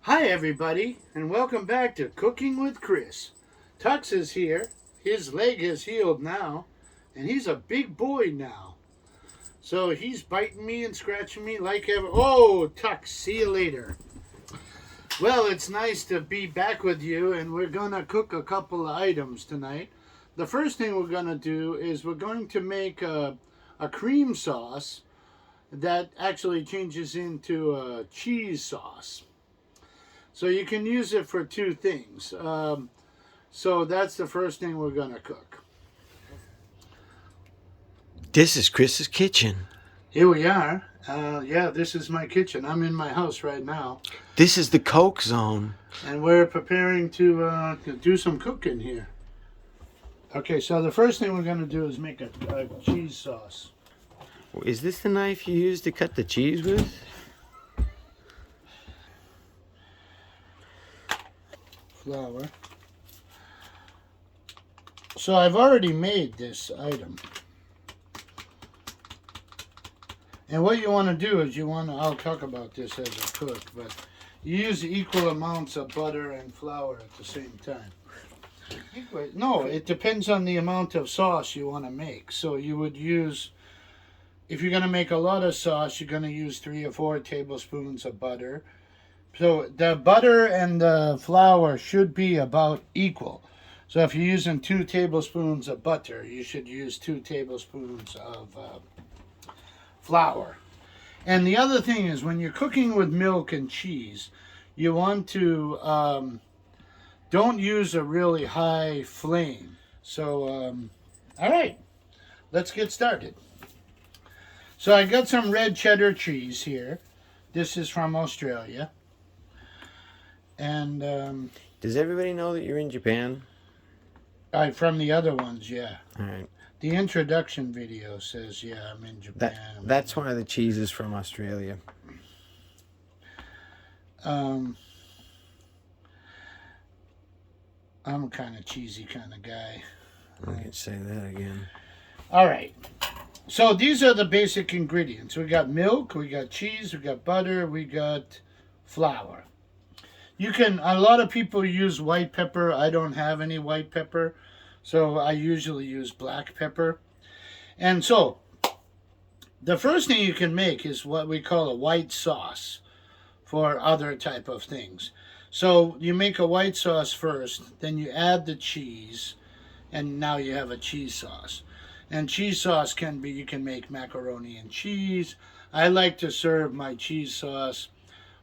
Hi, everybody, and welcome back to Cooking with Chris. Tux is here. His leg has healed now, and he's a big boy now. So he's biting me and scratching me like ever. Oh, Tux, see you later. Well, it's nice to be back with you, and we're going to cook a couple of items tonight. The first thing we're going to do is we're going to make a cream sauce that actually changes into a cheese sauce. So you can use it for two things. So that's the first thing we're going to cook. This is Chris's kitchen. Here we are. Yeah, this is my kitchen. I'm in my house right now. This is the Coke zone. And we're preparing to do some cooking here. Okay, so the first thing we're going to do is make a cheese sauce. Is this the knife you use to cut the cheese with? Flour. So I've already made this item. And what you want to do is I'll talk about this as a cook, but you use equal amounts of butter and flour at the same time. No, it depends on the amount of sauce you want to make. So you would use, if you're going to make a lot of sauce, you're going to use 3 or 4 tablespoons of butter. So the butter and the flour should be about equal. So if you're using 2 tablespoons of butter, you should use 2 tablespoons of flour. And the other thing is, when you're cooking with milk and cheese, you want to don't use a really high flame. So, all right, let's get started. So I got some red cheddar cheese here. This is from Australia. And does everybody know that you're in Japan? From the other ones, yeah. All right. The introduction video says, yeah, I'm in Japan. That's why the cheese is from Australia. I'm a kind of cheesy kind of guy. I can say that again. All right. So these are the basic ingredients. We got milk, we got cheese, we got butter, we got flour. A lot of people use white pepper. I don't have any white pepper, so I usually use black pepper. And so, the first thing you can make is what we call a white sauce for other type of things. So, you make a white sauce first, then you add the cheese, and now you have a cheese sauce. And cheese sauce you can make macaroni and cheese. I like to serve my cheese sauce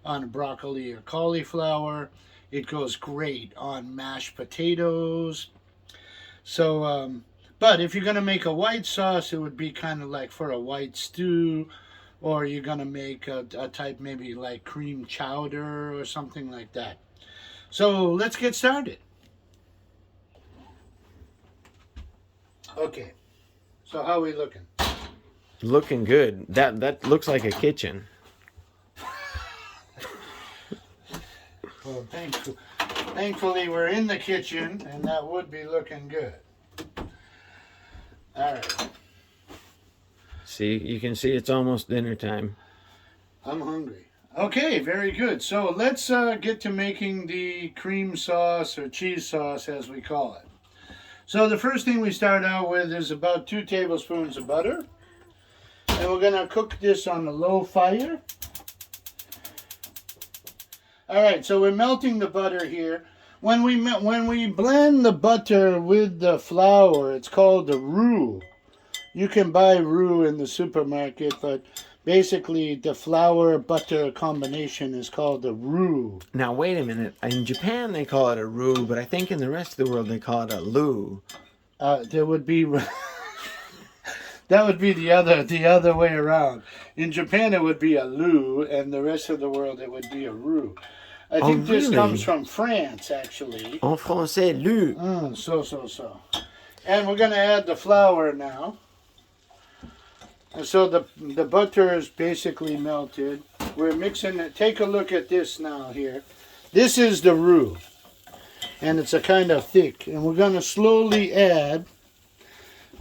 on broccoli or cauliflower. It goes great on mashed potatoes. So, but if you're going to make a white sauce, it would be kind of like for a white stew, or you're going to make a type maybe like cream chowder or something like that. So let's get started. Okay, so how are we looking? Looking good. That looks like a kitchen. Well, thankfully we're in the kitchen, and that would be looking good. All right. See, you can see it's almost dinner time. I'm hungry. Okay, very good. So let's get to making the cream sauce or cheese sauce, as we call it. So the first thing we start out with is about 2 tablespoons of butter. And we're going to cook this on a low fire. All right, so we're melting the butter here. When we blend the butter with the flour, it's called the roux. You can buy roux in the supermarket, but basically the flour-butter combination is called the roux. Now, wait a minute. In Japan, they call it a roux, but I think in the rest of the world, they call it a loo. There would be... That would be the other way around. In Japan, it would be a loo, and the rest of the world, it would be a roux. I think this comes from France, actually. En français, loo. So. And we're going to add the flour now. And so the butter is basically melted. We're mixing it. Take a look at this now here. This is the roux. And it's a kind of thick. And we're going to slowly add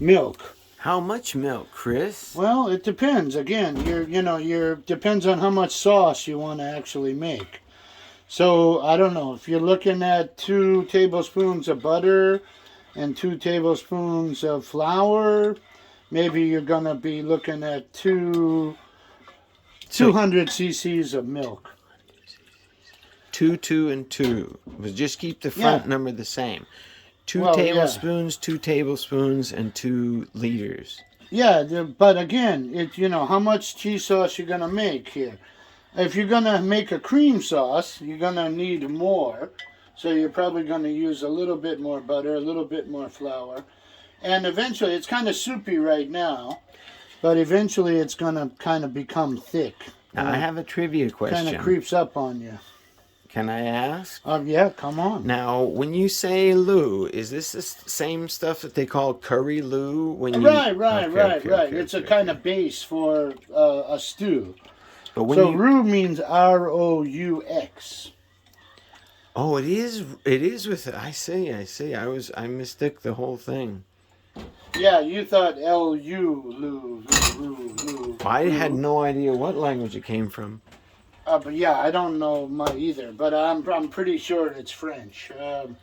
milk. How much milk, Chris? Well, it depends. Again, depends on how much sauce you want to actually make. So I don't know if you're looking at 2 tablespoons of butter and 2 tablespoons of flour. Maybe you're gonna be looking at 200 cc's of milk. 2, 2, and 2. But just keep the front number the same. 2 tablespoons, 2 tablespoons, and 2 liters. Yeah, but again, how much cheese sauce you're gonna make here. If you're gonna make a cream sauce, you're gonna need more. So you're probably gonna use a little bit more butter, a little bit more flour. And eventually, it's kind of soupy right now, but eventually it's gonna kind of become thick. Now, I have a trivia question. Kind of creeps up on you. Can I ask? Yeah, come on. Now, when you say roux, is this the same stuff that they call curry roux? Right. It's a kind of base for a stew. But when roux means R-O-U-X. Oh, it is with. I see. I mistook the whole thing. Yeah, you thought L-U, Lou. I had no idea what language it came from. But yeah, I don't know either, but I'm pretty sure it's French. And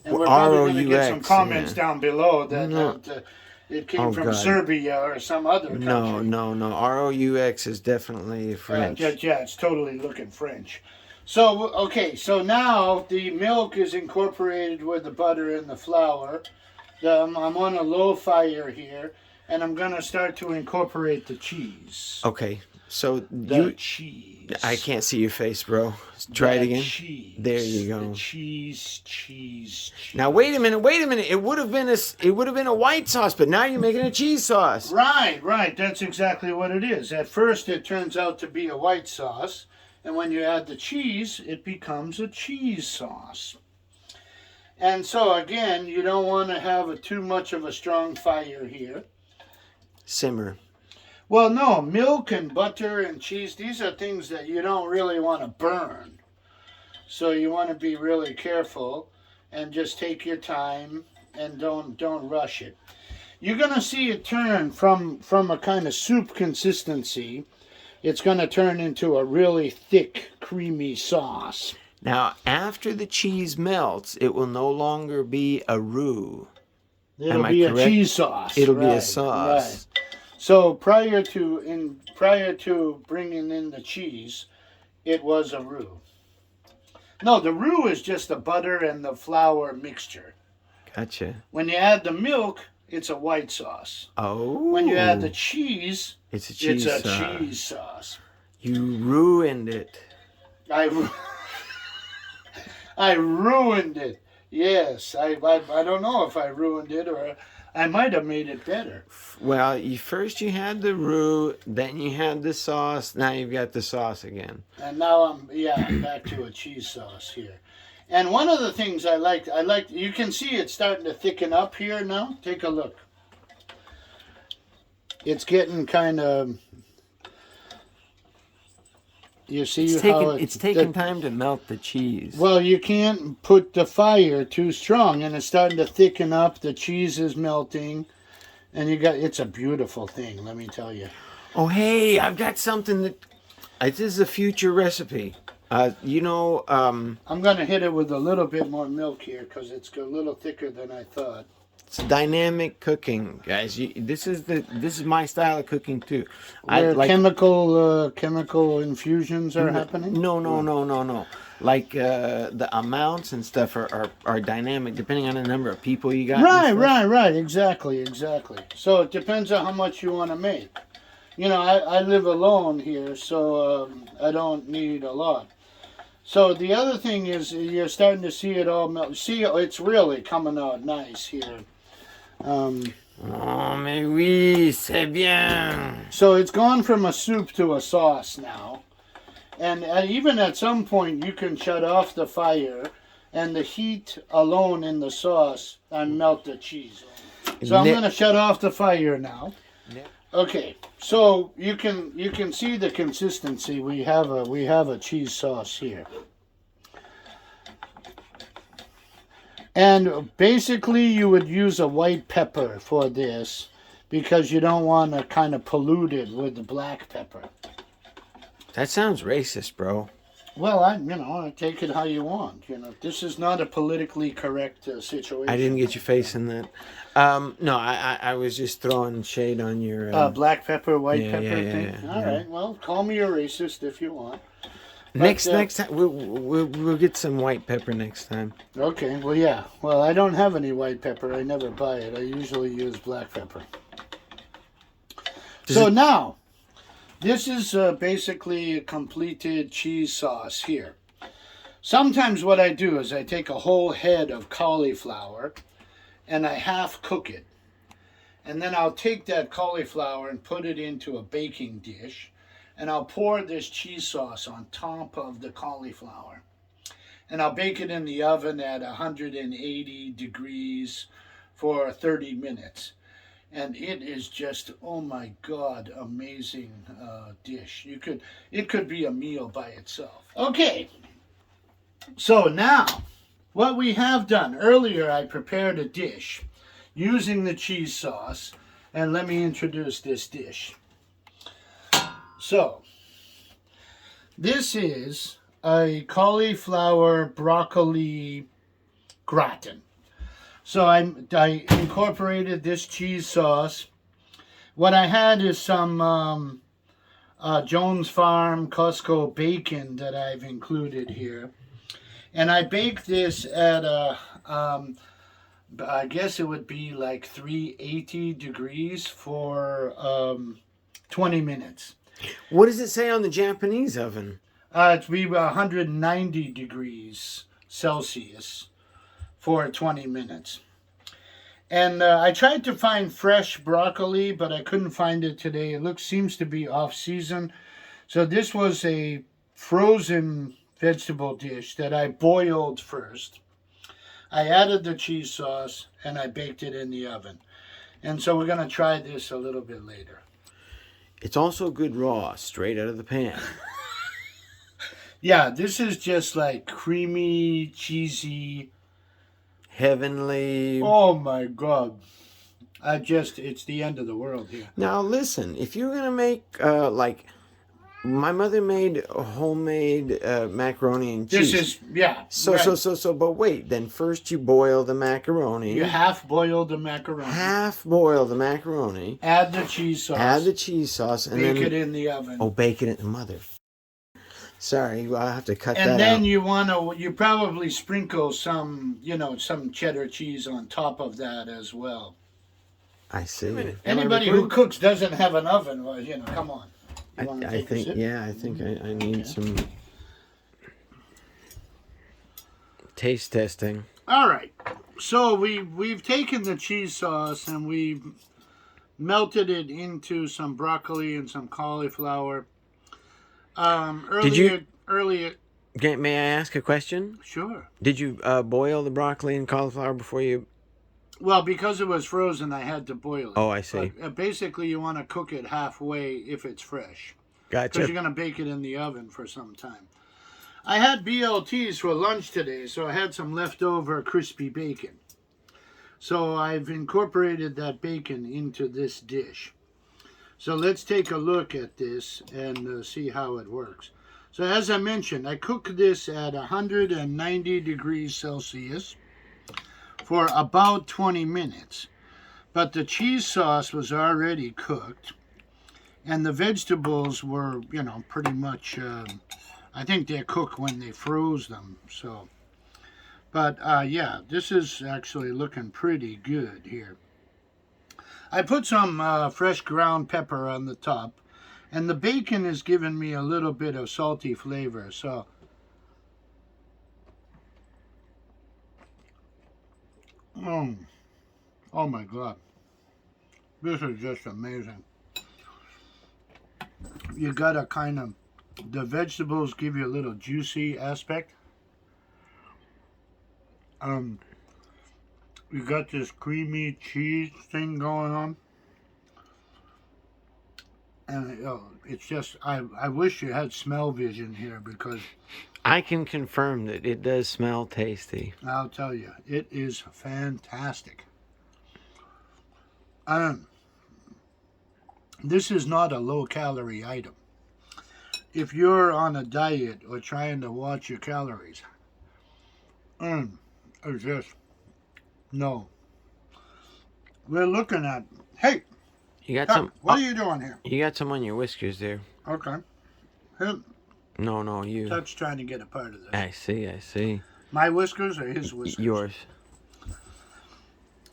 we're probably going to get some comments down below that it came from Serbia or some other country. No. R-O-U-X is definitely French. Yeah, it's totally looking French. So now the milk is incorporated with the butter and the flour. I'm on a low fire here, and I'm going to start to incorporate the cheese. Okay, so cheese. I can't see your face, bro. Try it again. Cheese. There you go. The cheese. Now wait a minute. It would have been a white sauce, but now you're making a cheese sauce. Right. That's exactly what it is. At first, it turns out to be a white sauce, and when you add the cheese, it becomes a cheese sauce. And so again, you don't want to have too much of a strong fire here. Simmer. Well, no, milk and butter and cheese, these are things that you don't really want to burn. So you want to be really careful and just take your time and don't rush it. You're going to see it turn from a kind of soup consistency. It's going to turn into a really thick, creamy sauce. Now, after the cheese melts, it will no longer be a roux. It'll be a cheese sauce. It'll be a sauce. Right. So prior to bringing in the cheese, it was a roux. No, the roux is just the butter and the flour mixture. Gotcha. When you add the milk, it's a white sauce. Oh. When you add the cheese, it's a cheese sauce. You ruined it. I ruined it. Yes, I don't know if I ruined it or I might have made it better. Well, first you had the roux, then you had the sauce. Now you've got the sauce again. And now I'm back to a cheese sauce here. And one of the things I like, you can see it's starting to thicken up here now. Take a look. It's getting kind of. You see it's taking time to melt the cheese. Well, you can't put the fire too strong, and it's starting to thicken up. The cheese is melting, and it's a beautiful thing. Let me tell you. Oh, hey, I've got something this is a future recipe. I'm gonna hit it with a little bit more milk here because it's a little thicker than I thought. It's dynamic cooking, guys. This is my style of cooking too. Chemical infusions are happening? No. Like the amounts and stuff are dynamic depending on the number of people you got. Right. Exactly. So it depends on how much you want to make. I live alone here, so I don't need a lot. So the other thing is you're starting to see it all melt. See, it's really coming out nice here. Oh, mais oui, c'est bien. So it's gone from a soup to a sauce now. And even at some point, you can shut off the fire and the heat alone in the sauce and melt the cheese. So I'm going to shut off the fire now. Okay, so you can see the consistency. We have a cheese sauce here. And basically, you would use a white pepper for this because you don't want to kind of pollute it with the black pepper. That sounds racist, bro. Well, I take it how you want. This is not a politically correct situation. I didn't get your face in that. No, I was just throwing shade on your. Black pepper, white Yeah, pepper yeah, yeah, thing. yeah, All yeah. right. Well, call me a racist if you want. Next time we'll get some white pepper next time. Okay. Well, yeah. Well, I don't have any white pepper. I never buy it. I usually use black pepper. Now, this is basically a completed cheese sauce here. Sometimes what I do is I take a whole head of cauliflower and I half cook it. And then I'll take that cauliflower and put it into a baking dish. And I'll pour this cheese sauce on top of the cauliflower. And I'll bake it in the oven at 180 degrees for 30 minutes. And it is just, oh my God, amazing dish. It could be a meal by itself. Okay, so now what we have done earlier, I prepared a dish using the cheese sauce, and let me introduce this dish. So this is a cauliflower broccoli gratin. So I incorporated this cheese sauce. What I had is some Jones Farm Costco bacon that I've included here. And I baked this at I guess it would be like 380 degrees for 20 minutes. What does it say on the Japanese oven? It's be 190 degrees Celsius for 20 minutes. And I tried to find fresh broccoli, but I couldn't find it today. It seems to be off season. So this was a frozen vegetable dish that I boiled first. I added the cheese sauce and I baked it in the oven. And so we're going to try this a little bit later. It's also good raw, straight out of the pan. Yeah, this is just like creamy, cheesy. Heavenly. Oh my God. It's the end of the world here. Now listen, if you're going to make, like, my mother made homemade macaroni and cheese. This is, yeah. So, right. But wait, then first you boil the macaroni. You half boil the macaroni. Half boil the macaroni. Add the cheese sauce. Add the cheese sauce. And bake then, it in the oven. Oh, bake it in the mother. Sorry, I'll have to cut that out. And then you probably sprinkle some cheddar cheese on top of that as well. I see. Anybody who cooks doesn't have an oven. Well, come on. I think I need some taste testing. All right. So we've taken the cheese sauce and we've melted it into some broccoli and some cauliflower. Earlier. May I ask a question? Sure. Did you boil the broccoli and cauliflower before you? Well, because it was frozen, I had to boil it. Oh, I see. But, basically, you want to cook it halfway if it's fresh. Gotcha. Because you're going to bake it in the oven for some time. I had BLTs for lunch today, so I had some leftover crispy bacon. So I've incorporated that bacon into this dish. So let's take a look at this and see how it works. So as I mentioned, I cooked this at 190 degrees Celsius for about 20 minutes. But the cheese sauce was already cooked. And the vegetables were, pretty much, I think they're cooked when they froze them. So, but yeah, this is actually looking pretty good here. I put some fresh ground pepper on the top. And the bacon is giving me a little bit of salty flavor. So, oh my God. This is just amazing. You got the vegetables give you a little juicy aspect. You got this creamy cheese thing going on. And it's just, I wish you had smell vision here because I can confirm that it does smell tasty. I'll tell you, it is fantastic. This is not a low-calorie item. if you're on a diet or trying to watch your calories, it's just, no. We're looking at, hey, You got Tuck, some. what are you doing here? You got some on your whiskers there. Okay. Him, No, you. Tuck's trying to get a part of this. I see. My whiskers or his whiskers? Yours.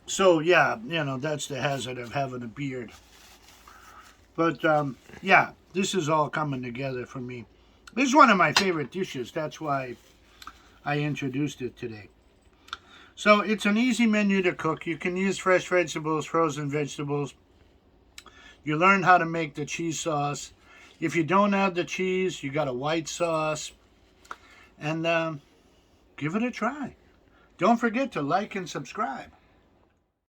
So, yeah, that's the hazard of having a beard. But, yeah, this is all coming together for me. This is one of my favorite dishes. That's why I introduced it today. So, it's an easy menu to cook. You can use fresh vegetables, frozen vegetables. You learn how to make the cheese sauce. If you don't have the cheese, you got a white sauce. And give it a try. Don't forget to like and subscribe.